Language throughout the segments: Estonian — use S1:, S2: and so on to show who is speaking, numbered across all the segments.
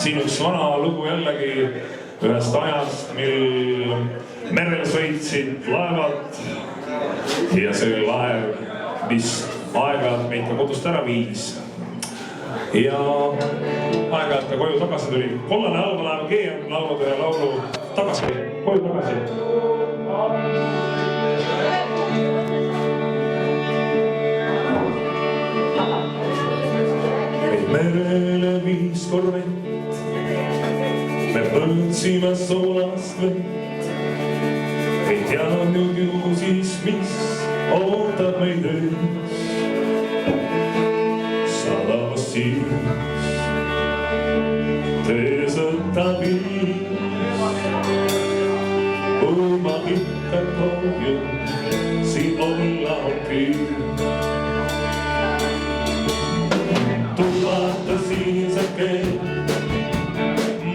S1: Siin üks vana lugu jällegi ühest ajast, mil merel sõitsid laevad ja see oli laev, mis aeg-ajalt meid ka kodust ära viis. Ja aeg-ajalt ka koju tagasi tuli. Kollane allalaeva G on laulnud ühe laulu tagasi, koju tagasi. Merele viis korvett, me põldsime soolast vett. Ei teadnud ju siis, mis ootab meid ees. Sadavas siis tõesõtta viis, kui ma ikka koojun, siin olla on piir. Tuvata siinsed keel,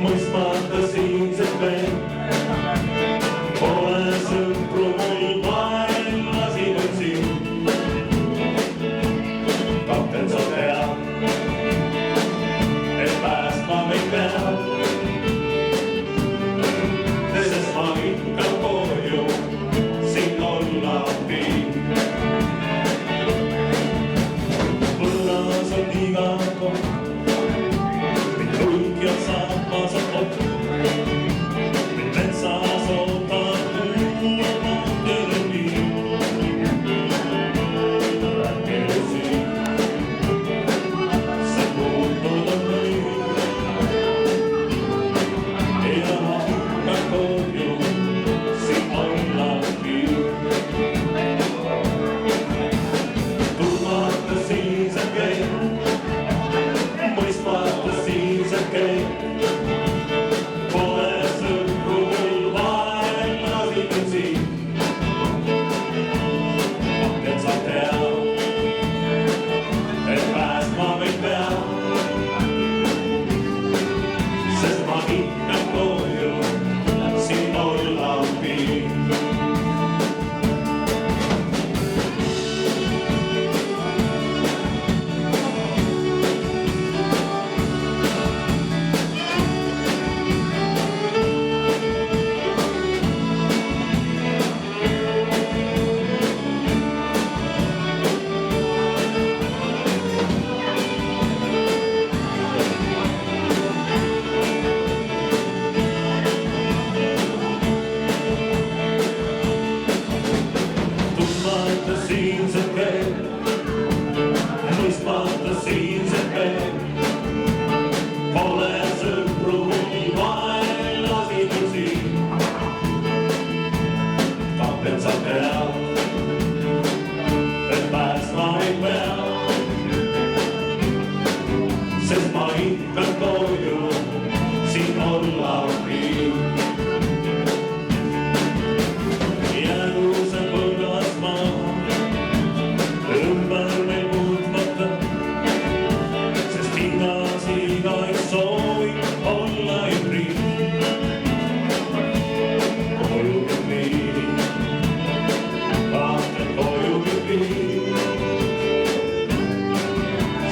S1: mõistmata siinsed veel. Pole sõpru mul vaen, lasinud siin. Kapten sa tead, et päästma meid peab. Sest ma ikka koju, siin olla piir.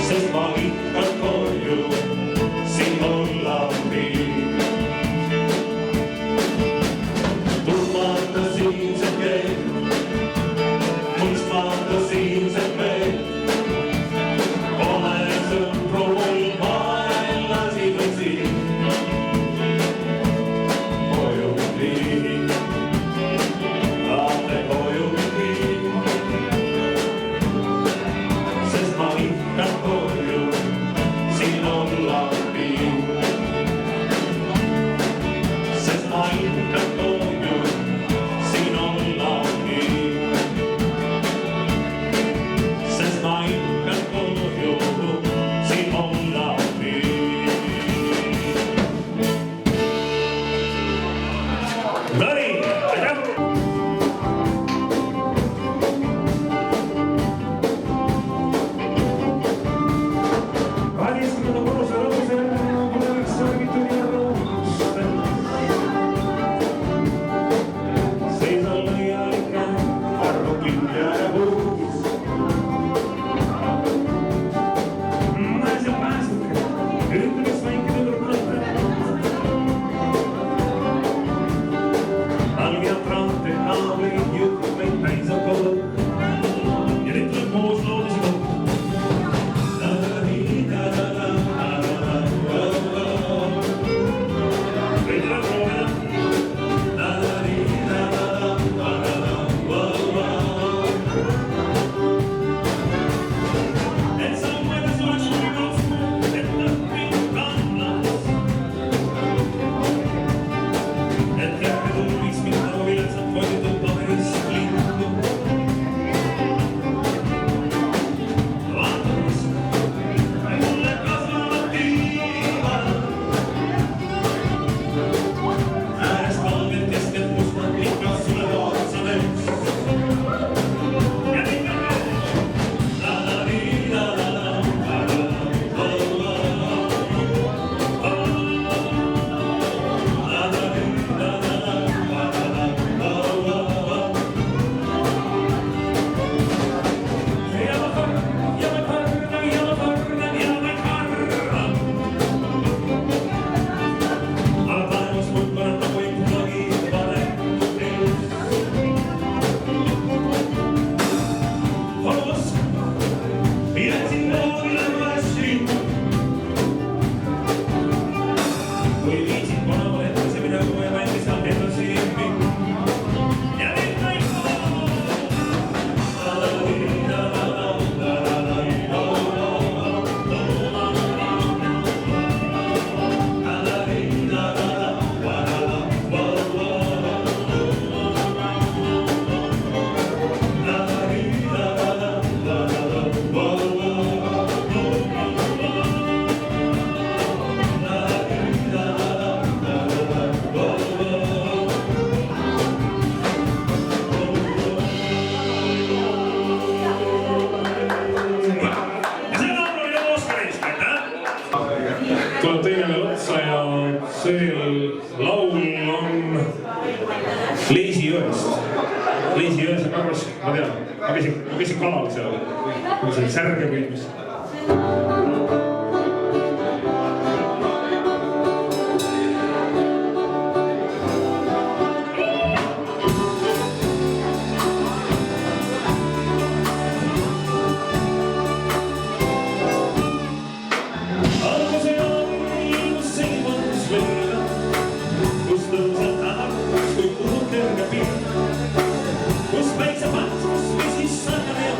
S2: Sest ma ikka koju, siin
S1: tuleb teine veel otsa ja see laul on Leisijõest. Leisijões on arvas, ma tean, ma käisin kalal seal, see särge püüdmis.
S2: Kus päikse paiskus, mis siis sanna meil.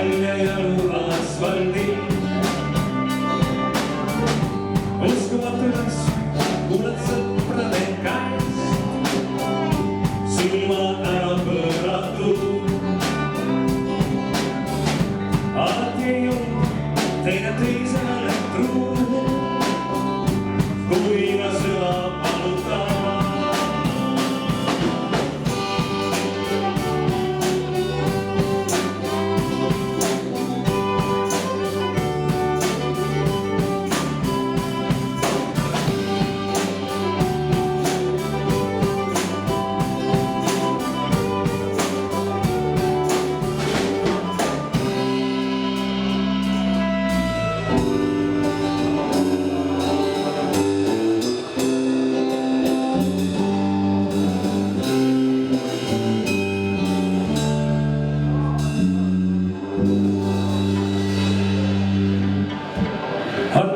S1: välja jalu asfaldil. Uskumatu asju, kuuled sõprade käest, silmad ära pööratud. Alati ei olnud teine teisele truu, kui ka sõna palutab.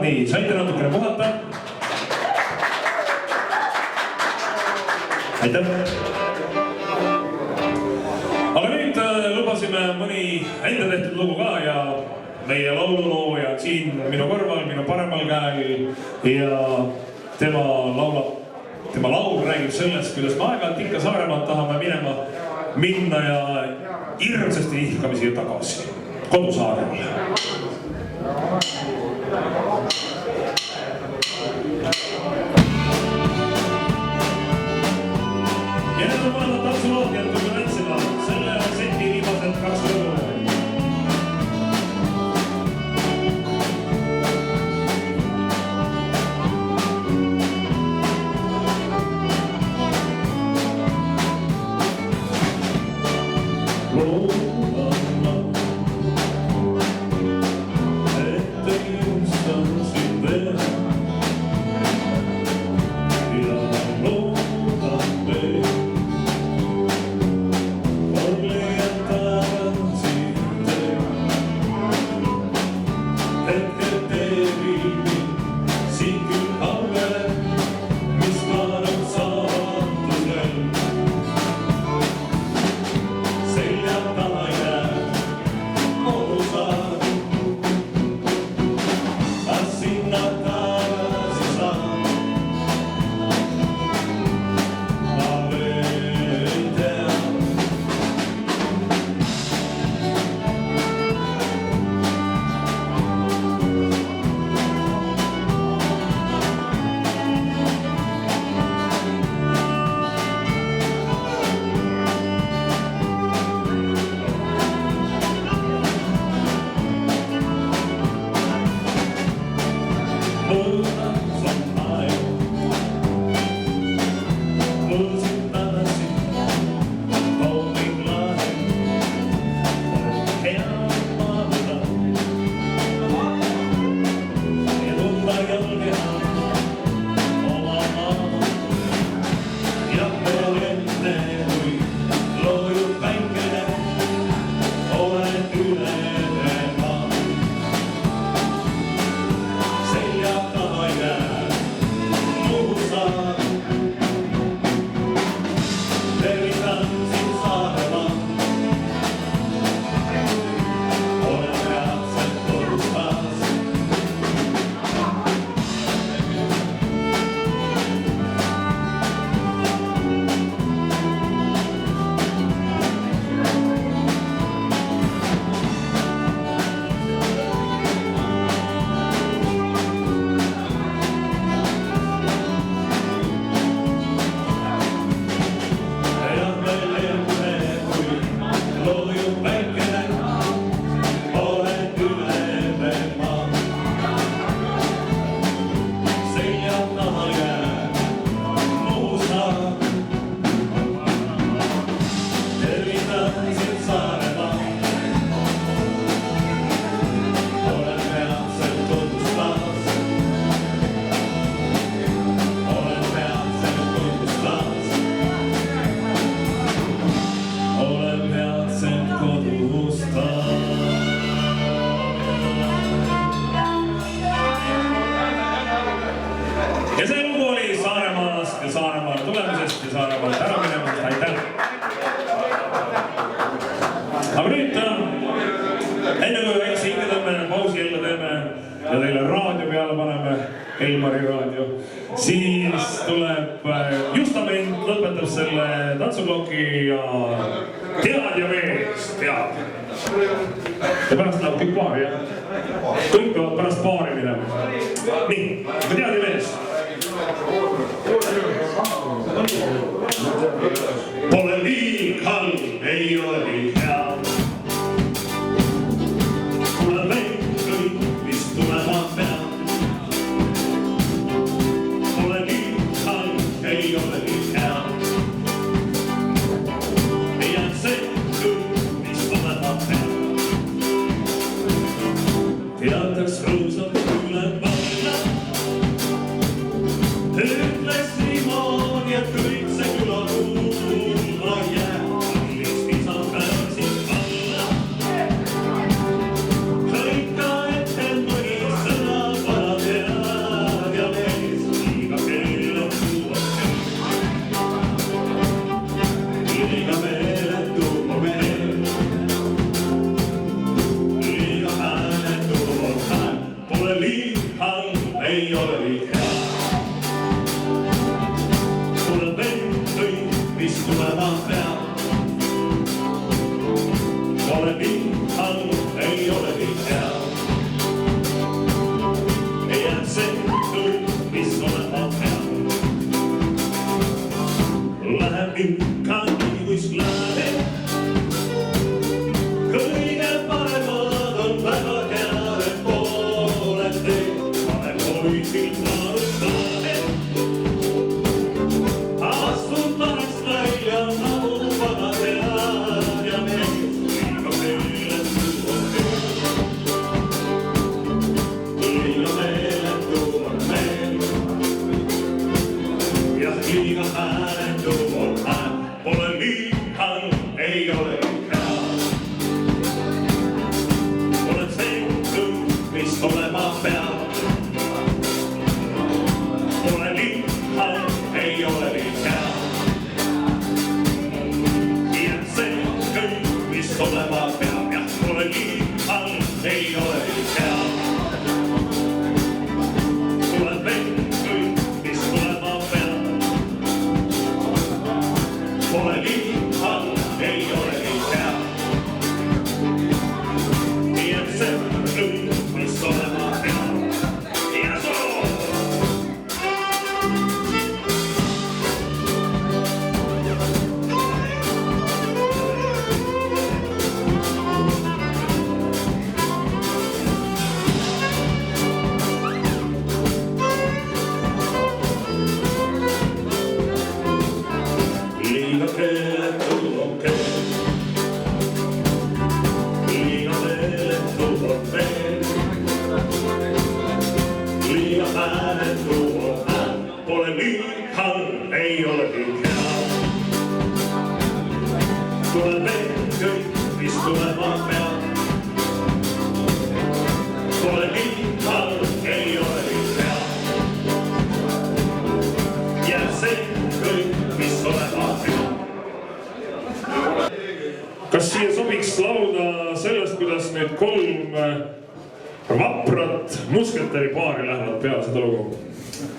S1: Nii, saite natukene puhata. Aitäh! Aga nüüd lubasime mõni enda tehtud lugu ka ja meie laululooja siin minu kõrval, minu paremal käel ja tema laul räägib sellest, kuidas me aeg-ajalt ikka Saaremaalt tahame minna ja hirmsasti ihkamisi tagasi kodusaarele. Ja nüüd on vaadata absoluutselt, kui me läksime selle seti viimased 2 lõbu. tulemusest ja Saaremaalt ära minemast, aitäh! Aga nüüd tuleb Justament, lõpetab selle tantsuploki ja tead ja mees, tead. Ja pärast läheb kõik paari, jah? Kõik peavad pärast paari minema. Nii, tead ja mees. Pole liig halb, ei ole liig hea. Tuleb meil kõik, mis tulema peab. Pole liig halb, ei ole liig hea. Ei jää see kõik, mis tulema peab. Teataks rõõsalt üle panna. Ütles niimoodi, et kõik see küla kuulma jääb. Miks pisad pääsid alla? Lõika ette mõni sõna vana tead ja mees. Liiga keeletu on meil. Liiga meeletu on meil. Liiga hääletu on hääl. Pole liig halb, ei ole liig hea. Mis tulema peab. Pole liig halb, ei ole liig hea. Ei jää see kõik, mis tulema peab. Läheb ikka nii, kus läheb. Kõige paremad on väga head pooled teed. Pane poisil marust läheb. Astun tahaks välja nagu vana tead ja mees. Liiga meeletu on meil. Liiga meeletu on meil. Jah, liiga hääletu on hääl. Pole liig halb, ei ole liig hea. Pole see kõik, mis olema peab. Pole liig halb, ei ole liig hea. Olema peab, jah, pole liig halb, ei ole liig hea. Tuleb meil kõik, mis tulema peab. Pole liig halb, ei ole liig hea. Jääb see kõik, mis olema peab. Ja soo! Liiga keeletu on keel. Liiga meeletu on veel. Liiga hääletu on hääl. Pole liig halb, ei ole liig hea. Tuleb meil kõik, mis tulema peab. Pole liig halb, ei ole liig hea. Jääb see kõik, mis olema peab. Kas siia sobiks laulda sellest, kuidas nüüd 3 vaprat musketäri paari lähevad peale seda lugu?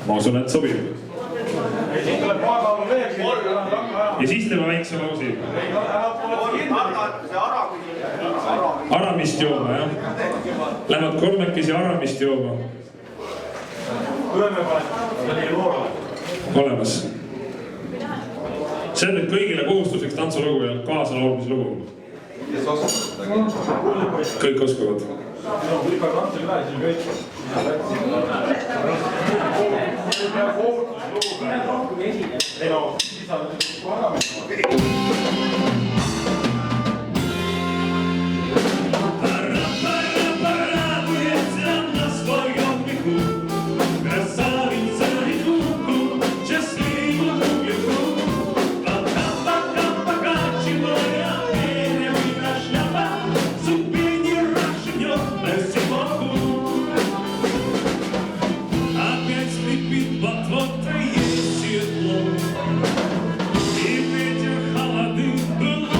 S1: Ma usun, et sobib. Ja siis teeme väikse lausi. Aramist jooma, jah? Lähevad 3 aramist jooma. Olemas. See on nüüd kõigile kohustuseks tantsulugu ja kaasalaulmislugu. Kõik oskavad.
S2: И ветер холоды был.